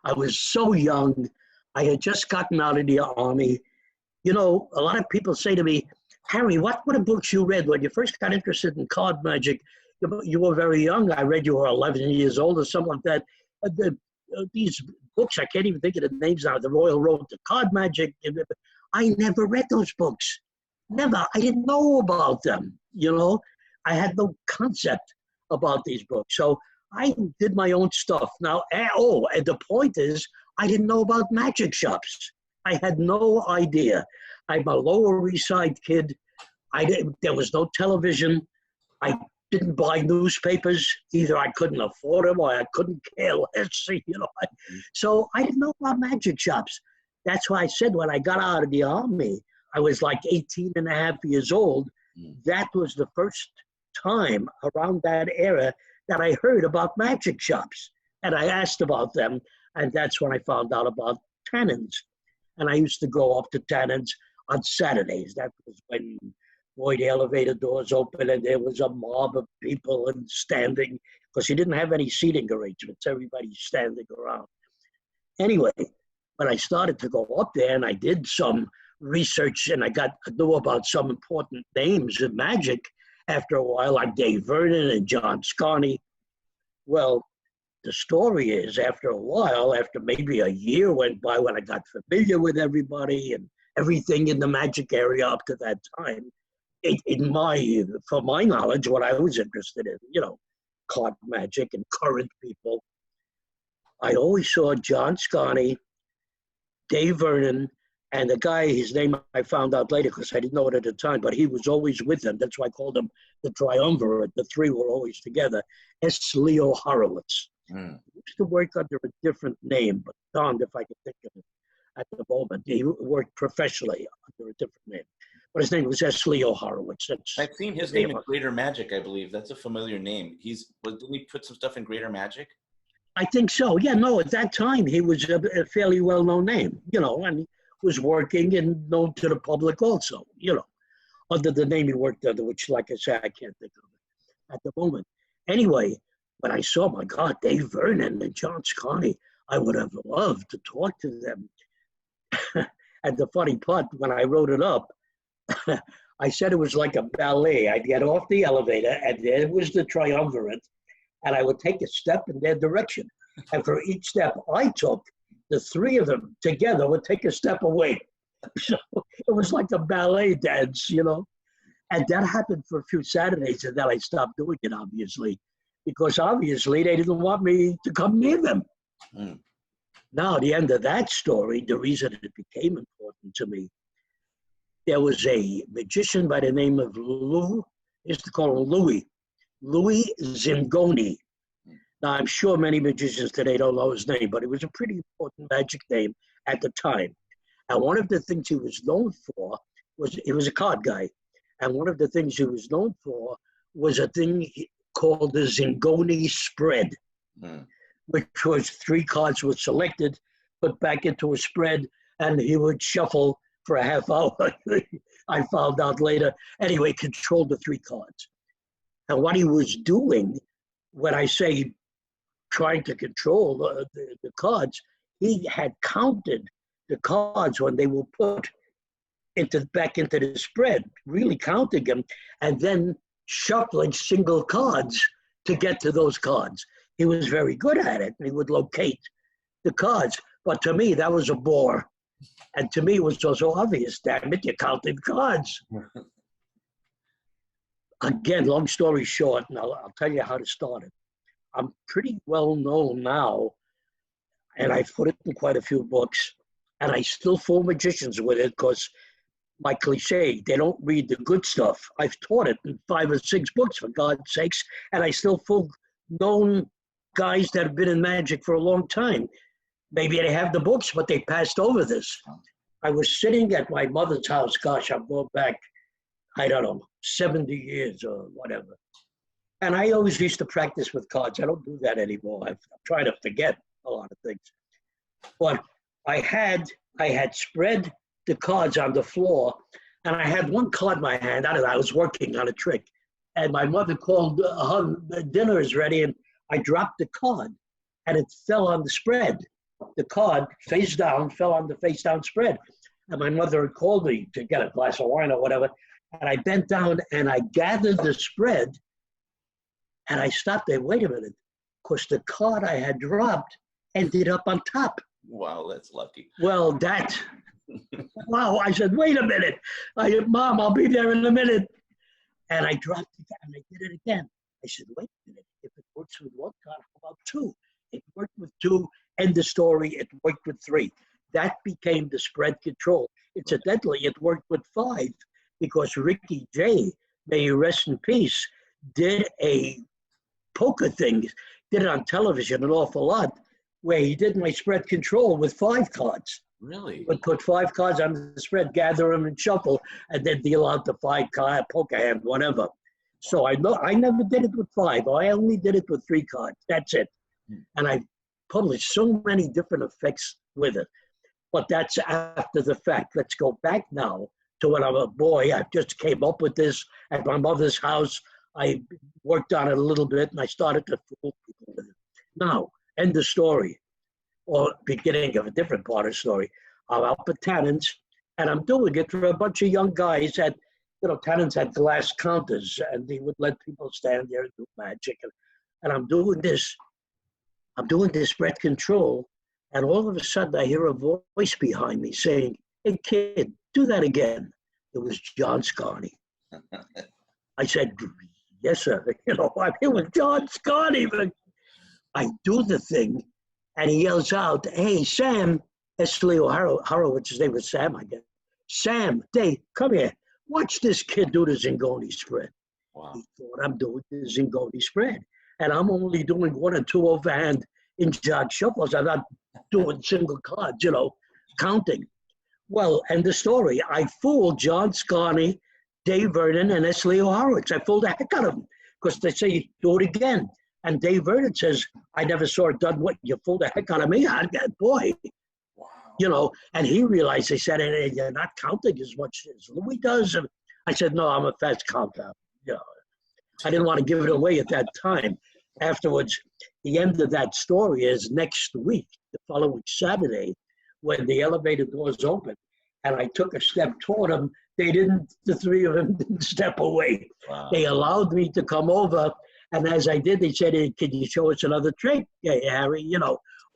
I was so young. I had just gotten out of the army. You know, a lot of people say to me, Harry, what were the books you read when you first got interested in card magic? You were very young. I read you were 11 years old or something like that. These books, I can't even think of the names now. The Royal Road to Card Magic. I never read those books. Never. I didn't know about them. You know, I had no concept about these books. So I did my own stuff. Now, and the point is, I didn't know about magic shops. I had no idea. I'm a Lower East Side kid. There was no television. I didn't buy newspapers. Either I couldn't afford them or I couldn't care less, you know. So I didn't know about magic shops. That's why I said when I got out of the army, I was like 18 and a half years old. That was the first time around that era that I heard about magic shops. And I asked about them. And that's when I found out about Tannen's. And I used to go up to Tannen's on Saturdays. That was when, boy, the elevator doors open and there was a mob of people and standing, because you didn't have any seating arrangements. Everybody's standing around. Anyway, when I started to go up there and I did some research and I knew about some important names in magic after a while, like Dai Vernon and John Scarne. Well, the story is after a while, after maybe a year went by when I got familiar with everybody and everything in the magic area up to that time, for my knowledge, what I was interested in, you know, card magic and current people, I always saw John Scarne, Dai Vernon, and the guy, his name I found out later because I didn't know it at the time, but he was always with them. That's why I called him the Triumverate. The three were always together. Leo Horowitz. He used to work under a different name, but darned if I could think of it at the moment. He worked professionally under a different name. But his name was Leo Horowitz. I've seen his name in Greater Magic, I believe. That's a familiar name. Didn't he put some stuff in Greater Magic? I think so. Yeah, no, at that time, he was a fairly well-known name, you know, and he was working and known to the public also, you know, under the name he worked under, which, like I said, I can't think of it at the moment. Anyway, when I saw, my God, Dai Vernon and John Scarne, I would have loved to talk to them. And the funny part, when I wrote it up, I said it was like a ballet. I'd get off the elevator, and there was the Triumvirate, and I would take a step in their direction. And for each step I took, the three of them together would take a step away. So it was like a ballet dance, you know. And that happened for a few Saturdays, and then I stopped doing it, obviously, because obviously they didn't want me to come near them. Now, the end of that story, the reason it became important to me, there was a magician by the name of used to call him Louis Zingoni. Now, I'm sure many magicians today don't know his name, but it was a pretty important magic name at the time. And one of the things he was known for was, he was a card guy. And one of the things he was known for was a thing called the Zingoni spread, which was 3 cards were selected, put back into a spread, and he would shuffle for a half hour. I found out later. Anyway, controlled the 3 cards. And what he was doing, when I say trying to control the cards, he had counted the cards when they were put back into the spread, really counting them, and then shuffling single cards to get to those cards. He was very good at it, and he would locate the cards. But to me, that was a bore. And to me, it was also obvious, damn it, you counted cards. Again, long story short, and I'll tell you how to start it. I'm pretty well known now, and I've put it in quite a few books, and I still fool magicians with it because my cliche, they don't read the good stuff. I've taught it in 5 or 6 books, for God's sakes, and I still fool known guys that have been in magic for a long time. Maybe they have the books, but they passed over this. I was sitting at my mother's house, gosh, I'm going back, I don't know, 70 years or whatever. And I always used to practice with cards. I don't do that anymore. I'm trying to forget a lot of things. But I had spread the cards on the floor, and I had one card in my hand. I don't know, I was working on a trick. And my mother called, dinner is ready, and I dropped the card, and it fell on the spread. the card face down, fell on the face down spread. And my mother had called me to get a glass of wine or whatever. And I bent down and I gathered the spread and I stopped there. Wait a minute. Because the card I had dropped ended up on top. Wow, that's lucky. Well, wow. I said, wait a minute. Mom, I'll be there in a minute. And I dropped it and I did it again. I said, wait a minute. If it works with one card, how about two? It worked with two. End the story. It worked with three. That became the spread control. Incidentally, it worked with five because Ricky Jay, may he rest in peace, did a poker thing, did it on television an awful lot, where he did my spread control with five cards. Really? He would put five cards on the spread, gather them and shuffle, and then deal out the five card, poker hand, whatever. So I never did it with five. I only did it with three cards. That's it. And I published so many different effects with it. But that's after the fact. Let's go back now to when I was a boy. I just came up with this at my mother's house. I worked on it a little bit, and I started to fool people with it. Now, end the story, or beginning of a different part of the story. I'm up at Tannen's, and I'm doing it for a bunch of young guys at, Tannen's had glass counters, and they would let people stand there and do magic. And I'm doing this spread control, and all of a sudden I hear a voice behind me saying, "Hey kid, do that again." It was John Scarne. I said, "Yes, sir." I'm here with John Scarne. But I do the thing, and he yells out, "Hey, Sam," that's Leo Horowitz, his name was Sam, I guess. "Sam, Dave, come here. Watch this kid do the Zingoni spread." Wow. He thought I'm doing the Zingoni spread. And I'm only doing one or two overhand in-jog shuffles. I'm not doing single cards, counting. Well, and the story, I fooled John Scarne, Dai Vernon, and that's Leo Horowitz. I fooled the heck out of them because they say, do it again. And Dai Vernon says, "I never saw it done. What, you fooled the heck out of me?" Boy. Wow. And he realized, they said, "Hey, you're not counting as much as Louis does." And I said, "No, I'm a fast counter." I didn't want to give it away at that time. Afterwards, the end of that story is next week, the following Saturday, when the elevator doors open, and I took a step toward them. The three of them didn't step away. Wow. They allowed me to come over, and as I did, they said, "Hey, can you show us another trick, Harry?"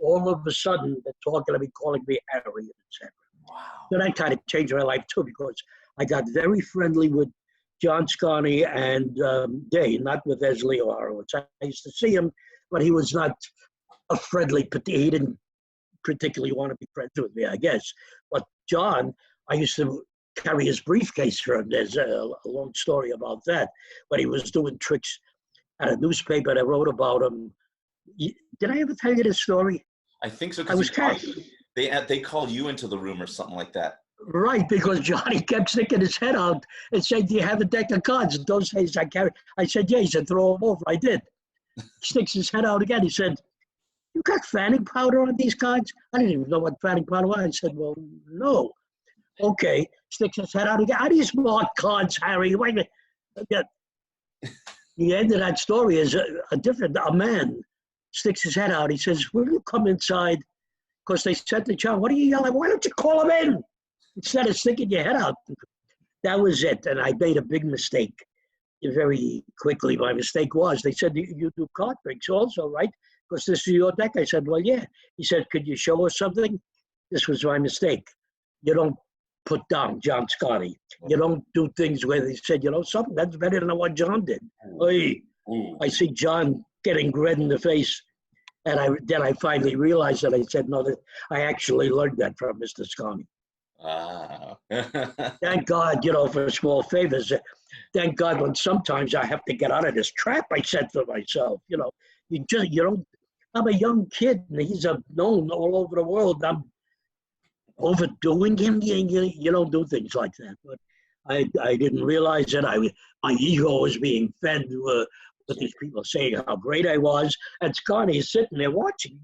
All of a sudden, they're talking to me, calling me Harry, etc. Wow. So that kind of changed my life too, because I got very friendly with John Scarne and Day, not with Leo Horowitz. I used to see him, but he was not a friendly, he didn't particularly want to be friends with me, I guess. But John, I used to carry his briefcase for him. There's a long story about that. But he was doing tricks at a newspaper that wrote about him. Did I ever tell you this story? I think so. I was they called you into the room or something like that. Right, because Johnny kept sticking his head out and said, "Do you have a deck of cards?" In those days I carried. I said, "Yeah." He said, "Throw them over." I did. He sticks his head out again. He said, "You got fanning powder on these cards?" I didn't even know what fanning powder was. I said, "Well, no." Okay, sticks his head out again. "How do you mark cards, Harry?" Wait a minute. The end of that story is a man sticks his head out. He says, "Will you come inside?" Because they said to John, "What are you yelling? Why don't you call him in?" Instead of sticking your head out. That was it. And I made a big mistake very quickly. My mistake was, they said, "You do card tricks also, right? Because this is your deck." I said, "Well, yeah." He said, "Could you show us something?" This was my mistake. You don't put down John Scarne. You don't do things where they said, "Something that's better than what John did." Oy. I see John getting red in the face. And then I finally realized that I said, "No, I actually learned that from Mr. Scarne." Wow. Thank God, for small favors. Thank God when sometimes I have to get out of this trap I set for myself. You don't, I'm a young kid and he's known all over the world. I'm overdoing him. You don't do things like that. But I didn't realize that my ego was being fed with these people saying how great I was. And Scarne is sitting there watching,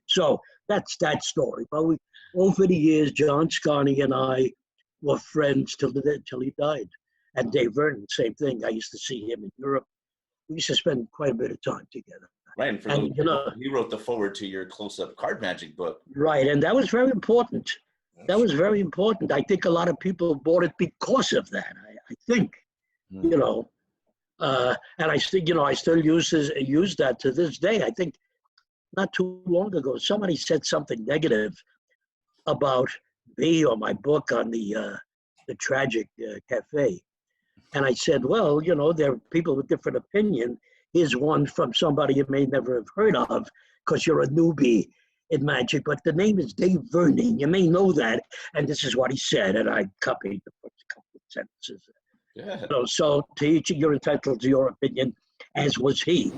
So that's that story. But over the years, John Scarne and I were friends till he died. And Dai Vernon, same thing. I used to see him in Europe. We used to spend quite a bit of time together. Right, and for And, those, he wrote the forward to your close-up card magic book. right, and that was very important. That was very important. I think a lot of people bought it because of that. I think, you know, and I think, I still use that to this day. I think not too long ago, somebody said something negative about me or my book on the Tragic Cafe. And I said, well, there are people with different opinion. Here's one from somebody you may never have heard of because you're a newbie in magic, but the name is Dai Vernon. You may know that. And this is what he said. And I copied the first couple of sentences. Yeah. So to each, you're entitled to your opinion, as was he.